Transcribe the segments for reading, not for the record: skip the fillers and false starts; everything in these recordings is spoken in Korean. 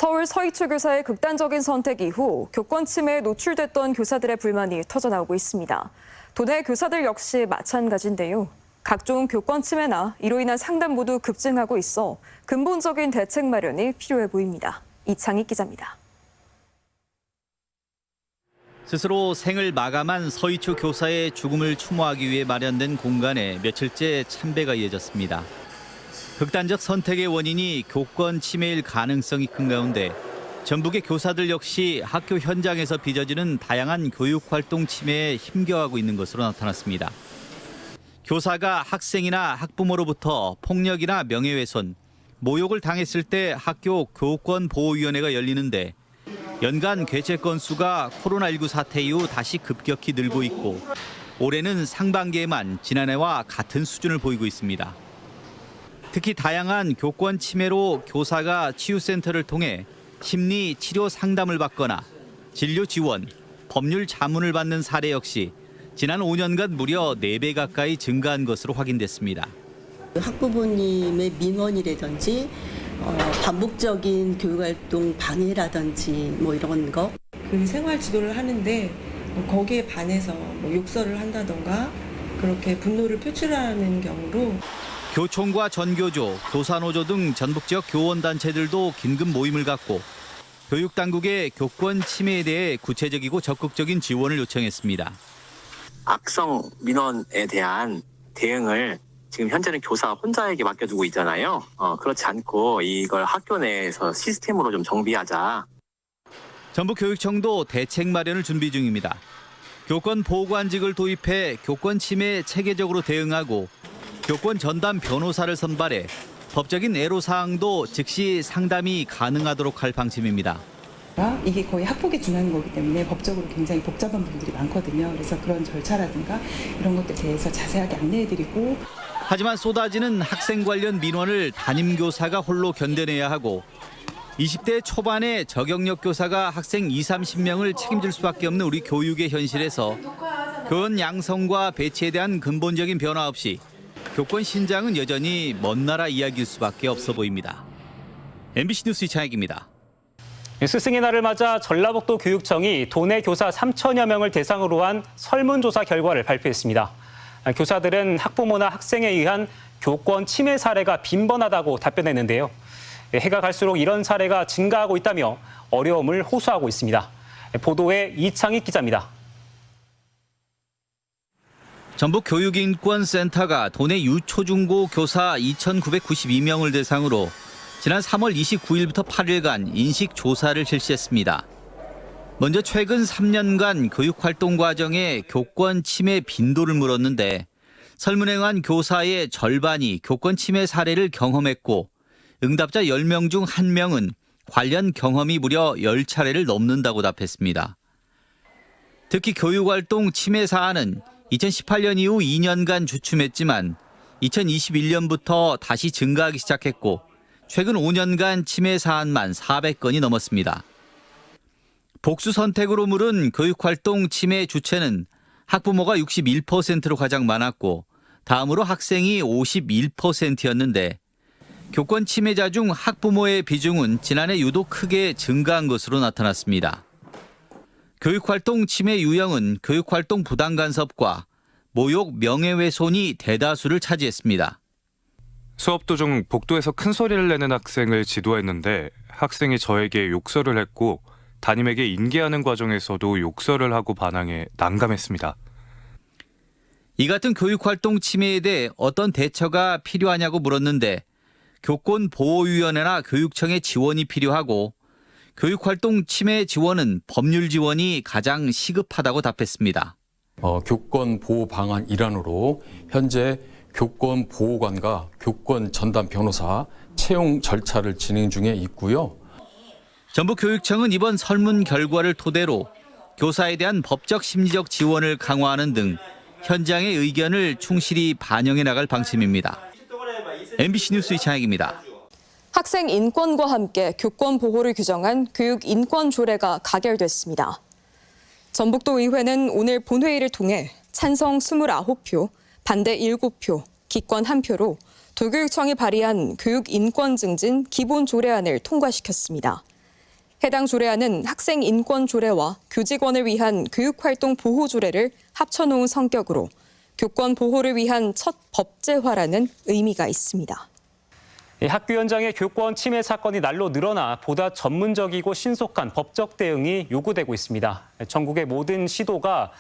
서울 서희초 교사의 극단적인 선택 이후 교권 침해에 노출됐던 교사들의 불만이 터져나오고 있습니다. 도내 교사들 역시 마찬가지인데요. 각종 교권 침해나 이로 인한 상담 모두 급증하고 있어 근본적인 대책 마련이 필요해 보입니다. 이창익 기자입니다. 스스로 생을 마감한 서희초 교사의 죽음을 추모하기 위해 마련된 공간에 며칠째 참배가 이어졌습니다. 극단적 선택의 원인이 교권 침해일 가능성이 큰 가운데 전북의 교사들 역시 학교 현장에서 빚어지는 다양한 교육활동 침해에 힘겨워하고 있는 것으로 나타났습니다. 교사가 학생이나 학부모로부터 폭력이나 명예훼손, 모욕을 당했을 때 학교 교권보호위원회가 열리는데 연간 개최 건수가 코로나19 사태 이후 다시 급격히 늘고 있고 올해는 상반기에만 지난해와 같은 수준을 보이고 있습니다. 특히 다양한 교권 침해로 교사가 치유센터를 통해 심리 치료 상담을 받거나 진료 지원, 법률 자문을 받는 사례 역시 지난 5년간 무려 4배 가까이 증가한 것으로 확인됐습니다. 학부모님의 민원이라든지 반복적인 교육활동 방해라든지 이런 거. 그 생활 지도를 하는데 거기에 반해서 욕설을 한다던가 그렇게 분노를 표출하는 경우로 교총과 전교조, 교사노조 등 전북 지역 교원단체들도 긴급 모임을 갖고 교육당국의 교권 침해에 대해 구체적이고 적극적인 지원을 요청했습니다. 악성 민원에 대한 대응을 지금 현재는 교사 혼자에게 맡겨두고 있잖아요. 그렇지 않고 이걸 학교 내에서 시스템으로 좀 정비하자. 전북교육청도 대책 마련을 준비 중입니다. 교권 보호관직을 도입해 교권 침해에 체계적으로 대응하고 교권 전담 변호사를 선발해 법적인 애로사항도 즉시 상담이 가능하도록 할 방침입니다. 이게 거의 학폭에 준하는 거기 때문에 법적으로 굉장히 복잡한 부분들이 많거든요. 그래서 그런 절차라든가 이런 것들에 대해서 자세하게 안내해드리고. 하지만 쏟아지는 학생 관련 민원을 담임교사가 홀로 견뎌내야 하고 20대 초반의 저경력 교사가 학생 20-30명을 책임질 수밖에 없는 우리 교육의 현실에서 교원 양성과 배치에 대한 근본적인 변화 없이 교권 신장은 여전히 먼 나라 이야기일 수밖에 없어 보입니다. MBC 뉴스 이창익입니다. 스승의 날을 맞아 전라북도 교육청이 도내 교사 3천여 명을 대상으로 한 설문조사 결과를 발표했습니다. 교사들은 학부모나 학생에 의한 교권 침해 사례가 빈번하다고 답변했는데요. 해가 갈수록 이런 사례가 증가하고 있다며 어려움을 호소하고 있습니다. 보도에 이창익 기자입니다. 전북교육인권센터가 도내 유초중고 교사 2,992명을 대상으로 지난 3월 29일부터 8일간 인식조사를 실시했습니다. 먼저 최근 3년간 교육활동 과정에 교권 침해 빈도를 물었는데 설문행한 교사의 절반이 교권 침해 사례를 경험했고 응답자 10명 중 1명은 관련 경험이 무려 10차례를 넘는다고 답했습니다. 특히 교육활동 침해 사안은 2018년 이후 2년간 주춤했지만 2021년부터 다시 증가하기 시작했고 최근 5년간 침해 사안만 400건이 넘었습니다. 복수 선택으로 물은 교육활동 침해 주체는 학부모가 61%로 가장 많았고 다음으로 학생이 51%였는데 교권 침해자 중 학부모의 비중은 지난해 유독 크게 증가한 것으로 나타났습니다. 교육활동 침해 유형은 교육활동 부당 간섭과 모욕, 명예훼손이 대다수를 차지했습니다. 수업 도중 복도에서 큰 소리를 내는 학생을 지도했는데 학생이 저에게 욕설을 했고 담임에게 인계하는 과정에서도 욕설을 하고 반항해 난감했습니다. 이 같은 교육활동 침해에 대해 어떤 대처가 필요하냐고 물었는데 교권보호위원회나 교육청의 지원이 필요하고 교육활동 침해 지원은 법률 지원이 가장 시급하다고 답했습니다. 교권 보호 방안 일환으로 현재 교권 보호관과 교권 전담 변호사 채용 절차를 진행 중에 있고요. 전북교육청은 이번 설문 결과를 토대로 교사에 대한 법적 심리적 지원을 강화하는 등 현장의 의견을 충실히 반영해 나갈 방침입니다. MBC 뉴스 이창익입니다. 학생 인권과 함께 교권 보호를 규정한 교육인권조례가 가결됐습니다. 전북도 의회는 오늘 본회의를 통해 찬성 29표, 반대 7표, 기권 1표로 도교육청이 발의한 교육인권 증진 기본조례안을 통과시켰습니다. 해당 조례안은 학생 인권 조례와 교직원을 위한 교육활동 보호 조례를 합쳐놓은 성격으로 교권 보호를 위한 첫 법제화라는 의미가 있습니다. 학교 현장의 교권 침해 사건이 날로 늘어나 보다 전문적이고 신속한 법적 대응이 요구되고 있습니다. 전국의 모든 시도가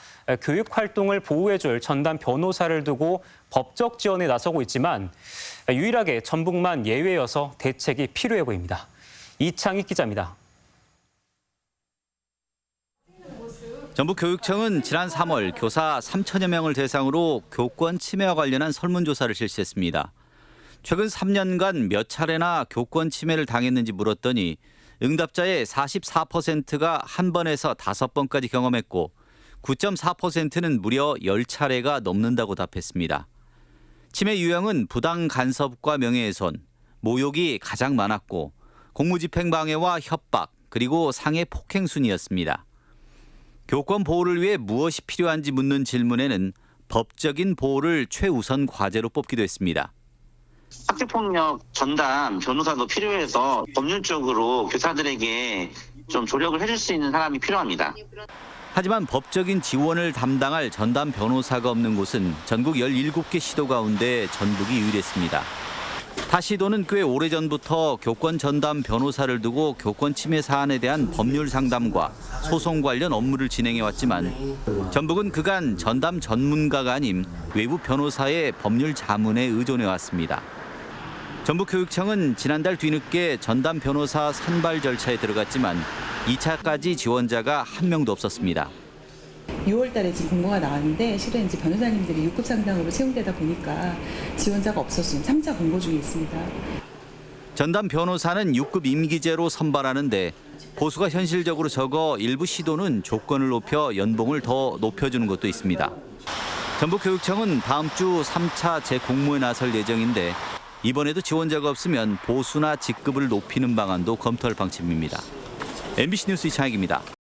교육 활동을 보호해줄 전담 변호사를 두고 법적 지원에 나서고 있지만 유일하게 전북만 예외여서 대책이 필요해 보입니다. 이창익 기자입니다. 전북교육청은 지난 3월 교사 3천여 명을 대상으로 교권 침해와 관련한 설문조사를 실시했습니다. 최근 3년간 몇 차례나 교권 침해를 당했는지 물었더니 응답자의 44%가 한 번에서 5번까지 경험했고 9.4%는 무려 10차례가 넘는다고 답했습니다. 침해 유형은 부당 간섭과 명예훼손, 모욕이 가장 많았고 공무집행 방해와 협박, 그리고 상해 폭행 순이었습니다. 교권 보호를 위해 무엇이 필요한지 묻는 질문에는 법적인 보호를 최우선 과제로 뽑기도 했습니다. 학교폭력 전담 변호사도 필요해서 법률적으로 교사들에게 좀 조력을 해줄 수 있는 사람이 필요합니다. 하지만 법적인 지원을 담당할 전담 변호사가 없는 곳은 전국 17개 시도 가운데 전북이 유일했습니다. 타 시도는 꽤 오래전부터 교권 전담 변호사를 두고 교권 침해 사안에 대한 법률 상담과 소송 관련 업무를 진행해왔지만 전북은 그간 전담 전문가가 아닌 외부 변호사의 법률 자문에 의존해왔습니다. 전북교육청은 지난달 뒤늦게 전담 변호사 선발 절차에 들어갔지만 2차까지 지원자가 한 명도 없었습니다. 6월 달에 지금 공고가 나왔는데 실은 이제 변호사님들이 6급 상당으로 채용되다 보니까 지원자가 없어서 지금 3차 공고 중에 있습니다. 전담 변호사는 6급 임기제로 선발하는데 보수가 현실적으로 적어 일부 시도는 조건을 높여 연봉을 더 높여주는 것도 있습니다. 전북교육청은 다음 주 3차 재공모에 나설 예정인데 이번에도 지원자가 없으면 보수나 직급을 높이는 방안도 검토할 방침입니다. MBC 뉴스 이창익입니다.